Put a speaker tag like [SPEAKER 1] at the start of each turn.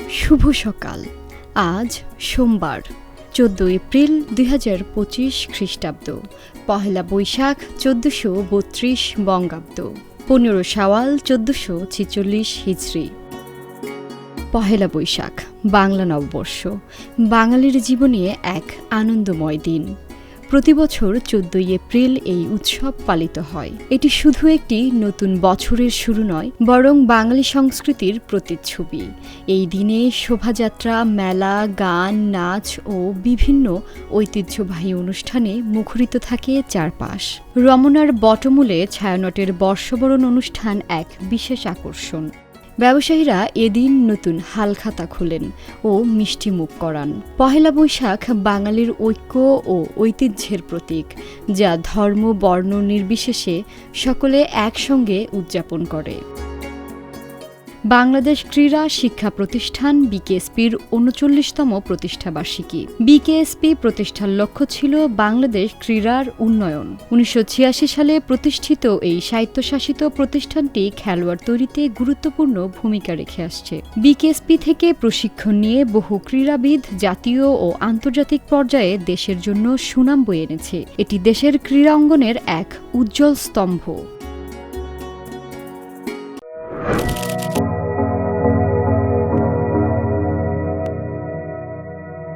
[SPEAKER 1] শুভ সকাল। আজ সোমবার ১৪ এপ্রিল ২০২৫ খ্রিস্টাব্দ, পহেলা বৈশাখ ১৪৩২ বঙ্গাব্দ, ১৫ শাওয়াল ১৪৪৬ হিজরি। পহেলা বৈশাখ বাংলা নববর্ষ বাঙালির জীবনে এক আনন্দময় দিন। প্রতিবছর ১৪ এপ্রিল এই উৎসব পালিত হয়। এটি শুধু একটি নতুন বছরের শুরু নয়, বরং বাঙালি সংস্কৃতির প্রতিচ্ছবি। এই দিনে শোভাযাত্রা, মেলা, গান, নাচ ও বিভিন্ন ঐতিহ্যবাহী অনুষ্ঠানে মুখরিত থাকে চারপাশ। রমনার বটমূলে ছায়ানটের বর্ষবরণ অনুষ্ঠান এক বিশেষ আকর্ষণ। ব্যবসায়ীরা এদিন নতুন হালখাতা খোলেন ও মিষ্টি মুখ করান। পহেলা বৈশাখ বাঙালির ঐক্য ও ঐতিহ্যের প্রতীক, যা ধর্ম বর্ণ নির্বিশেষে সকলে একসঙ্গে উদযাপন করে। বাংলাদেশ ক্রীড়া শিক্ষা প্রতিষ্ঠান বিকেএসপির ৩৯তম প্রতিষ্ঠাবার্ষিকী। বিকেএসপি প্রতিষ্ঠার লক্ষ্য ছিল বাংলাদেশ ক্রীড়ার উন্নয়ন। ১৯৮৬ সালে প্রতিষ্ঠিত এই স্বায়ত্তশাসিত প্রতিষ্ঠানটি খেলোয়াড় তৈরিতে গুরুত্বপূর্ণ ভূমিকা রেখে আসছে। বিকেএসপি থেকে প্রশিক্ষণ নিয়ে বহু ক্রীড়াবিদ জাতীয় ও আন্তর্জাতিক পর্যায়ে দেশের জন্য সুনাম বয়ে এনেছে। এটি দেশের ক্রীড়া অঙ্গনের এক উজ্জ্বল স্তম্ভ।